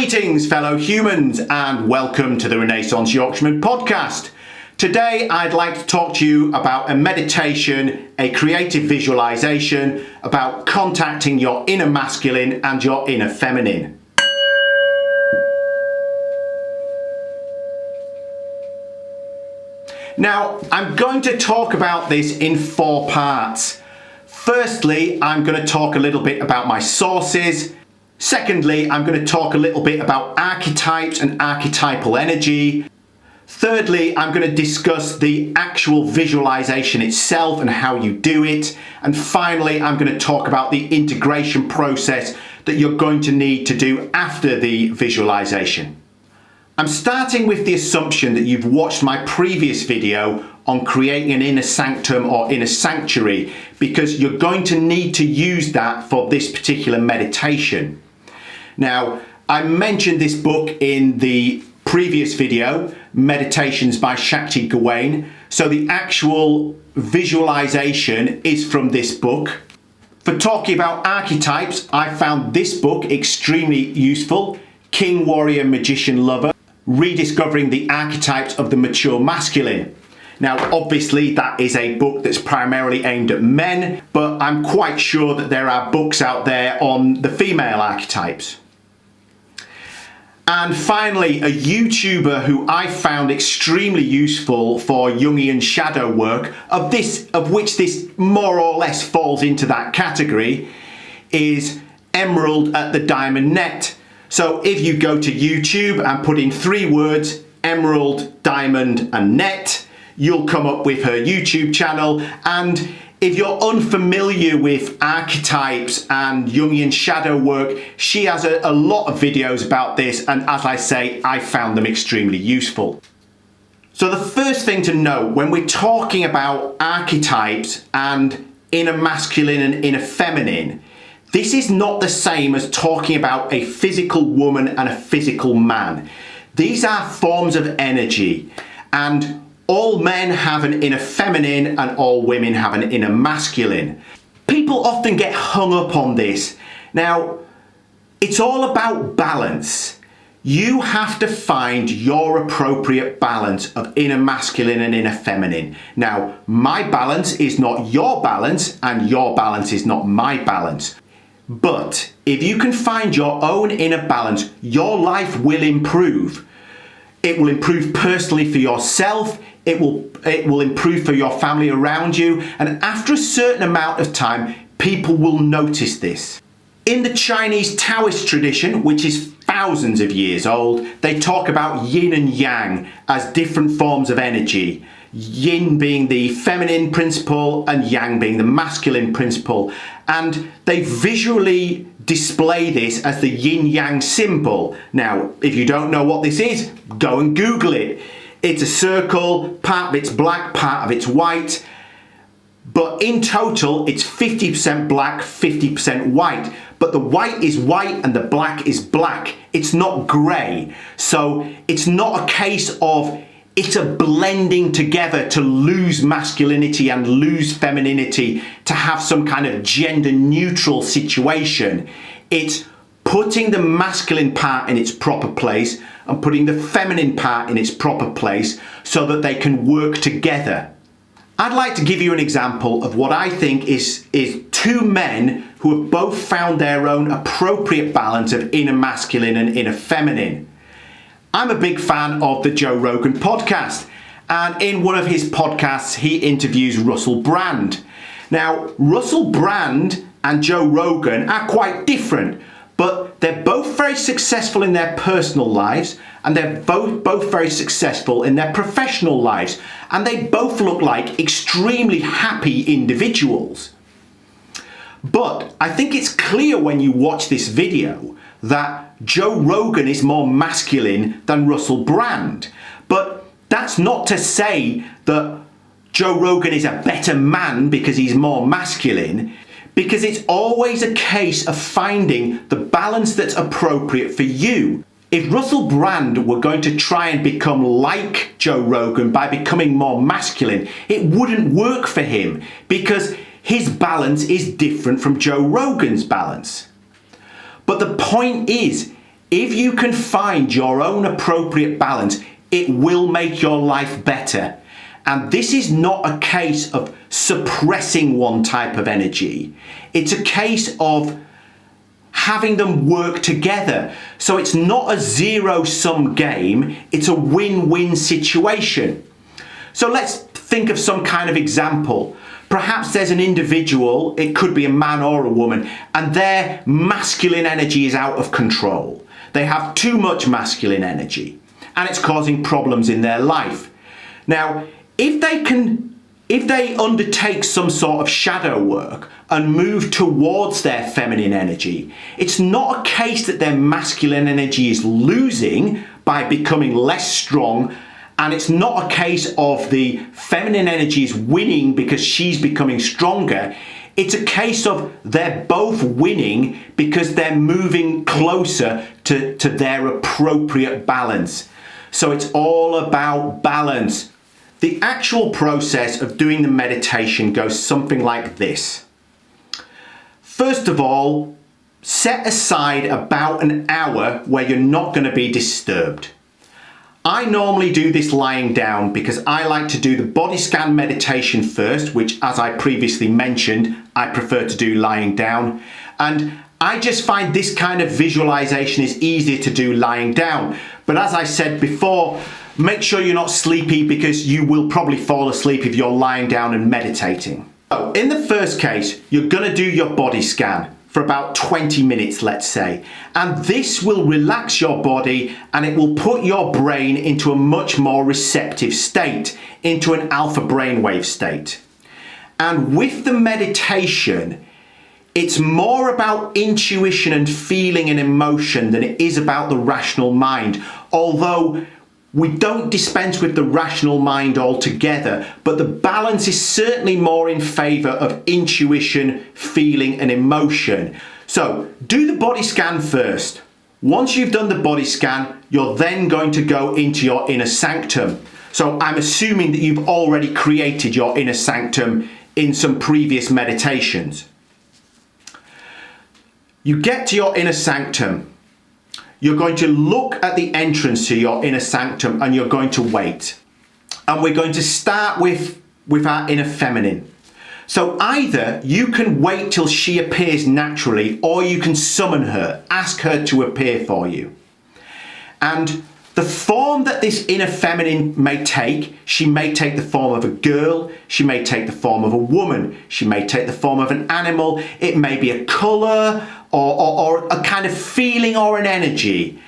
Greetings, fellow humans, and welcome to the Renaissance Yorkshireman podcast. Today, I'd like to talk to you about a meditation, a creative visualization, about contacting your inner masculine and your inner feminine. Now, I'm going to talk about this in 4 parts. Firstly, I'm going to talk a little bit about my sources. Secondly, I'm going to talk a little bit about archetypes and archetypal energy. Thirdly, I'm going to discuss the actual visualization itself and how you do it. And finally, I'm going to talk about the integration process that you're going to need to do after the visualization. I'm starting with the assumption that you've watched my previous video on creating an inner sanctum or inner sanctuary, because you're going to need to use that for this particular meditation. Now, I mentioned this book in the previous video, Meditations by Shakti Gawain. So the actual visualization is from this book. For talking about archetypes, I found this book extremely useful, King, Warrior, Magician, Lover, Rediscovering the Archetypes of the Mature Masculine. Now, obviously, that is a book that's primarily aimed at men, but I'm quite sure that there are books out there on the female archetypes. And finally, a YouTuber who I found extremely useful for Jungian shadow work, of which this more or less falls into that category, is Emerald at the Diamond Net. So if you go to YouTube and put in 3 words, Emerald, Diamond and Net, you'll come up with her YouTube channel. And if you're unfamiliar with archetypes and Jungian shadow work, she has a lot of videos about this, and as I say, I found them extremely useful. So the first thing to note when we're talking about archetypes and inner masculine and inner feminine, this is not the same as talking about a physical woman and a physical man. These are forms of energy, and all men have an inner feminine and all women have an inner masculine. People often get hung up on this. Now, it's all about balance. You have to find your appropriate balance of inner masculine and inner feminine. Now, my balance is not your balance, and your balance is not my balance. But if you can find your own inner balance, your life will improve. It will improve personally for yourself. It will improve for your family around you. And after a certain amount of time, people will notice this. In the Chinese Taoist tradition, which is thousands of years old, they talk about yin and yang as different forms of energy. Yin being the feminine principle and yang being the masculine principle. And they visually display this as the yin yang symbol. Now, if you don't know what this is, go and Google it. It's a circle, part of it's black, part of it's white. But in total, it's 50% black, 50% white. But the white is white and the black is black. It's not grey. So it's not a case of it's a blending together to lose masculinity and lose femininity, to have some kind of gender neutral situation. It's putting the masculine part in its proper place and putting the feminine part in its proper place so that they can work together. I'd like to give you an example of what I think is 2 men who have both found their own appropriate balance of inner masculine and inner feminine. I'm a big fan of the Joe Rogan podcast, and in one of his podcasts he interviews Russell Brand. Now, Russell Brand and Joe Rogan are quite different, but they're both very successful in their personal lives, and they're both very successful in their professional lives, and they both look like extremely happy individuals. But I think it's clear when you watch this video that Joe Rogan is more masculine than Russell Brand. But that's not to say that Joe Rogan is a better man because he's more masculine, because it's always a case of finding the balance that's appropriate for you. If Russell Brand were going to try and become like Joe Rogan by becoming more masculine, it wouldn't work for him, because his balance is different from Joe Rogan's balance. But the point is, If you can find your own appropriate balance, it will make your life better. And this is not a case of suppressing one type of energy. It's a case of having them work together. So it's not a zero-sum game, it's a win-win situation. So let's think of some kind of example. Perhaps there's an individual, it could be a man or a woman, and their masculine energy is out of control. They have too much masculine energy, and it's causing problems in their life. Now, if they undertake some sort of shadow work and move towards their feminine energy, it's not a case that their masculine energy is losing by becoming less strong, and it's not a case of the feminine energy is winning because she's becoming stronger. It's a case of they're both winning because they're moving closer to their appropriate balance. So it's all about balance. The actual process of doing the meditation goes something like this. First of all, set aside about an hour where you're not going to be disturbed. I normally do this lying down because I like to do the body scan meditation first, which, as I previously mentioned, I prefer to do lying down. And I just find this kind of visualization is easier to do lying down. But as I said before, make sure you're not sleepy because you will probably fall asleep if you're lying down and meditating. So in the first case, you're going to do your body scan for about 20 minutes, let's say. And this will relax your body and it will put your brain into a much more receptive state, into an alpha brainwave state. And with the meditation, it's more about intuition and feeling and emotion than it is about the rational mind. Although we don't dispense with the rational mind altogether, but the balance is certainly more in favor of intuition, feeling, and emotion. So do the body scan first. Once you've done the body scan, you're then going to go into your inner sanctum. So I'm assuming that you've already created your inner sanctum in some previous meditations. You get to your inner sanctum. You're going to look at the entrance to your inner sanctum and you're going to wait. And we're going to start with our inner feminine. So either you can wait till she appears naturally or you can summon her, ask her to appear for you. And the form that this inner feminine may take, she may take the form of a girl, she may take the form of a woman, she may take the form of an animal, it may be a colour or a kind of feeling or an energy.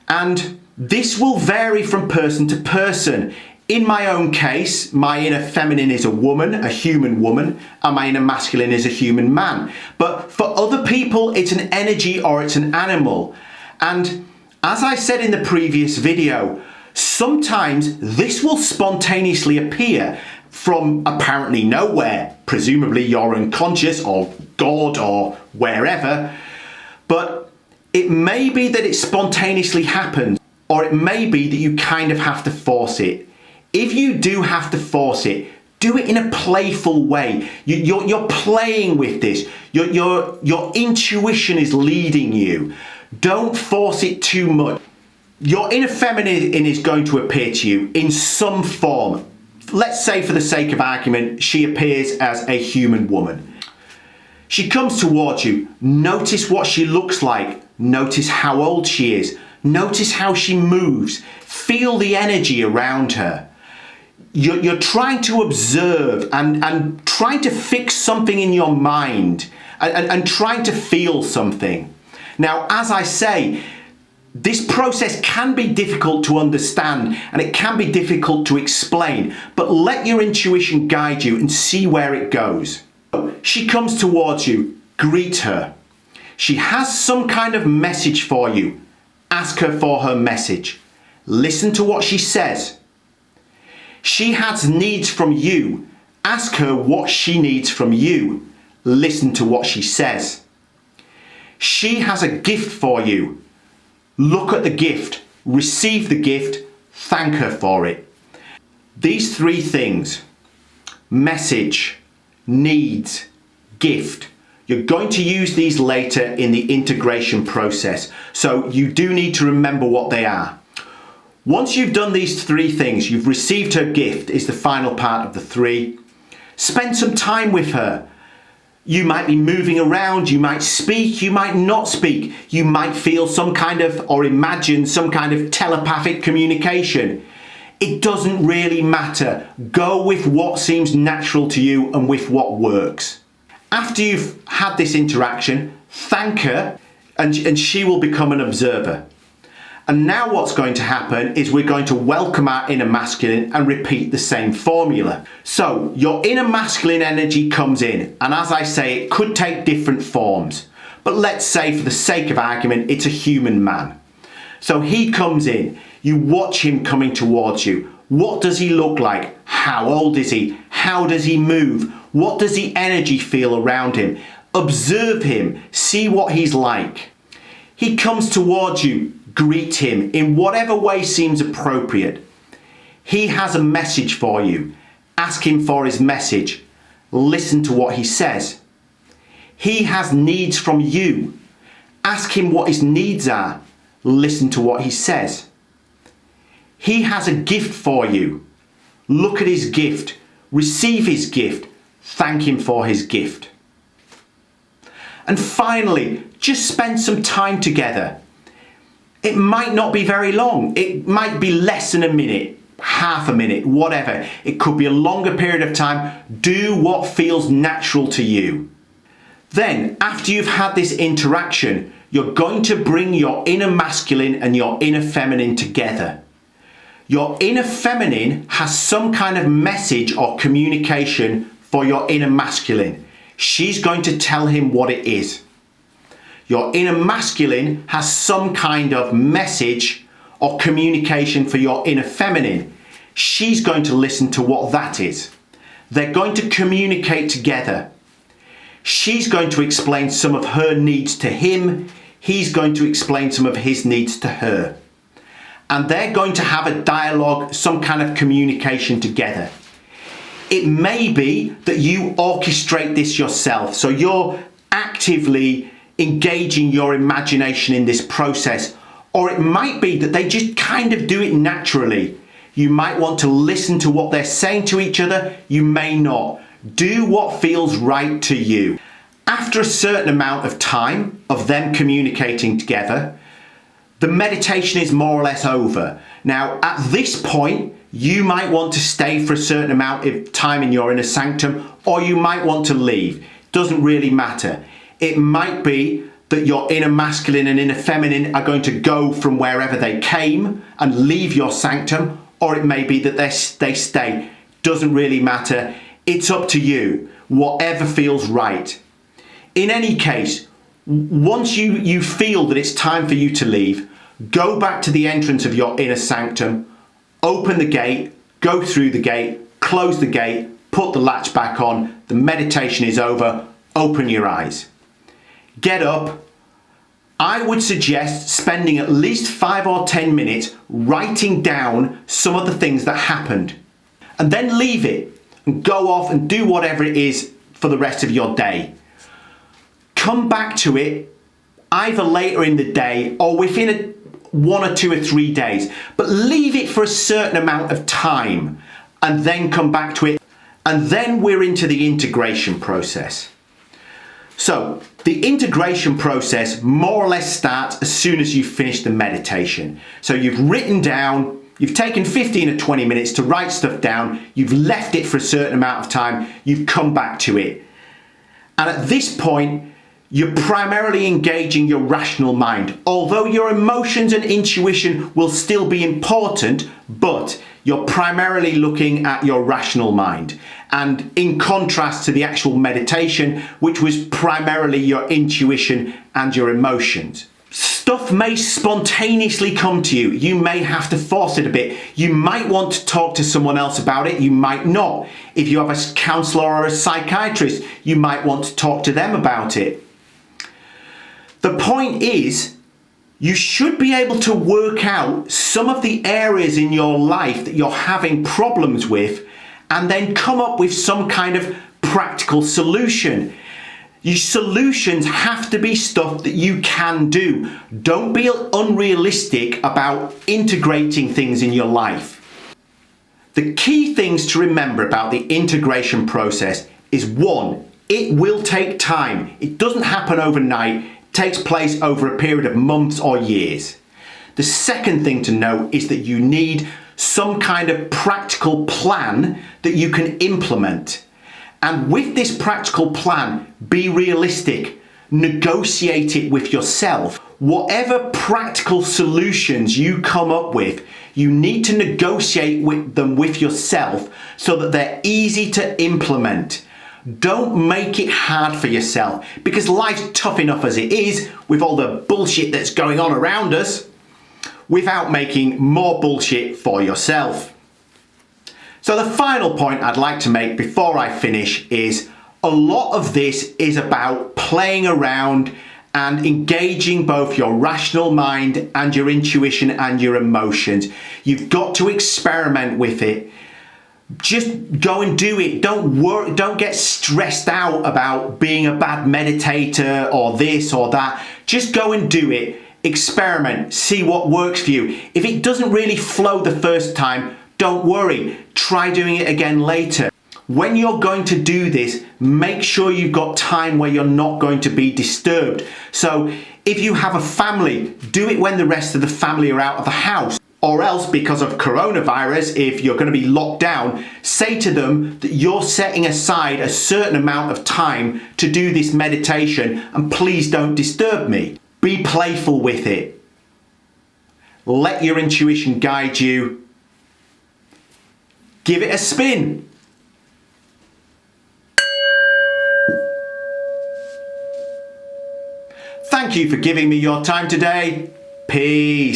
And this will vary from person to person. In my own case, my inner feminine is a woman, a human woman, and my inner masculine is a human man. But for other people, it's an energy or it's an animal. And as I said in the previous video, sometimes this will spontaneously appear from apparently nowhere, presumably your unconscious or God or wherever, but it may be that it spontaneously happens, or it may be that you kind of have to force it. If you do have to force it, do it in a playful way. You're playing with this. Your intuition is leading you. Don't force it too much. Your inner feminine is going to appear to you in some form. Let's say, for the sake of argument, she appears as a human woman. She comes towards you. Notice what she looks like. Notice how old she is. Notice how she moves. Feel the energy around her. You're trying to observe and trying to fix something in your mind and trying to feel something. Now, as I say, this process can be difficult to understand and it can be difficult to explain, but let your intuition guide you and see where it goes. She comes towards you, greet her. She has some kind of message for you. Ask her for her message. Listen to what she says. She has needs from you. Ask her what she needs from you. Listen to what she says. She has a gift for you. Look at the gift, receive the gift, thank her for it. These three things, message, needs, gift, You're going to use these later in the integration process, so you do need to remember what they are. Once you've done these three things, you've received her gift, is the final part of the three. Spend some time with her. You might be moving around, you might speak, you might not speak, you might feel some kind of, or imagine some kind of telepathic communication. It doesn't really matter. Go with what seems natural to you and with what works. After you've had this interaction, thank her and she will become an observer. And now what's going to happen is we're going to welcome our inner masculine and repeat the same formula. So your inner masculine energy comes in, and as I say, it could take different forms. But let's say for the sake of argument, it's a human man. So he comes in, you watch him coming towards you. What does he look like? How old is he? How does he move? What does the energy feel around him? Observe him, see what he's like. He comes towards you. Greet him in whatever way seems appropriate. He has a message for you. Ask him for his message. Listen to what he says. He has needs from you. Ask him what his needs are. Listen to what he says. He has a gift for you. Look at his gift. Receive his gift. Thank him for his gift. And finally, just spend some time together. It might not be very long. It might be less than a minute, half a minute, whatever. It could be a longer period of time. Do what feels natural to you. Then, after you've had this interaction, you're going to bring your inner masculine and your inner feminine together. Your inner feminine has some kind of message or communication for your inner masculine. She's going to tell him what it is. Your inner masculine has some kind of message or communication for your inner feminine. She's going to listen to what that is. They're going to communicate together. She's going to explain some of her needs to him. He's going to explain some of his needs to her. And they're going to have a dialogue, some kind of communication together. It may be that you orchestrate this yourself. So you're actively engaging your imagination in this process, or it might be that they just kind of do it naturally. You might want to listen to what they're saying to each other, you may not. Do what feels right to you. After a certain amount of time of them communicating together, the meditation is more or less over. Now, at this point, you might want to stay for a certain amount of time in your inner sanctum, or you might want to leave. Doesn't really matter. It might be that your inner masculine and inner feminine are going to go from wherever they came and leave your sanctum, or it may be that they stay. Doesn't really matter. It's up to you. Whatever feels right. In any case, once you feel that it's time for you to leave, go back to the entrance of your inner sanctum, open the gate, go through the gate, close the gate, put the latch back on. The meditation is over. Open your eyes. Get up. I would suggest spending at least 5 or 10 minutes writing down some of the things that happened, and then leave it and go off and do whatever it is for the rest of your day. Come back to it either later in the day or within 1 or 2 or 3 days, but leave it for a certain amount of time and then come back to it, and then we're into the integration process. So the integration process more or less starts as soon as you've finished the meditation. So you've written down, you've taken 15 or 20 minutes to write stuff down, you've left it for a certain amount of time, you've come back to it. And at this point, you're primarily engaging your rational mind. Although your emotions and intuition will still be important, but you're primarily looking at your rational mind. And in contrast to the actual meditation, which was primarily your intuition and your emotions. Stuff may spontaneously come to you. You may have to force it a bit. You might want to talk to someone else about it. You might not. If you have a counselor or a psychiatrist, you might want to talk to them about it. The point is, you should be able to work out some of the areas in your life that you're having problems with, and then come up with some kind of practical solution. Your solutions have to be stuff that you can do. Don't be unrealistic about integrating things in your life. The key things to remember about the integration process is, one, it will take time. It doesn't happen overnight. It takes place over a period of months or years. The second thing to know is that you need some kind of practical plan that you can implement. And with this practical plan, be realistic. Negotiate it with yourself. Whatever practical solutions you come up with, you need to negotiate with them with yourself so that they're easy to implement. Don't make it hard for yourself, because life's tough enough as it is with all the bullshit that's going on around us, without making more bullshit for yourself. So the final point I'd like to make before I finish is, a lot of this is about playing around and engaging both your rational mind and your intuition and your emotions. You've got to experiment with it. Just go and do it. Don't get stressed out about being a bad meditator or this or that. Just go and do it. Experiment. See what works for you. If it doesn't really flow the first time, don't worry. Try doing it again later. When you're going to do this, make sure you've got time where you're not going to be disturbed. So if you have a family, do it when the rest of the family are out of the house. Or else, because of coronavirus, if you're going to be locked down, say to them that you're setting aside a certain amount of time to do this meditation, and please don't disturb me. Be playful with it. Let your intuition guide you. Give it a spin. Thank you for giving me your time today. Peace.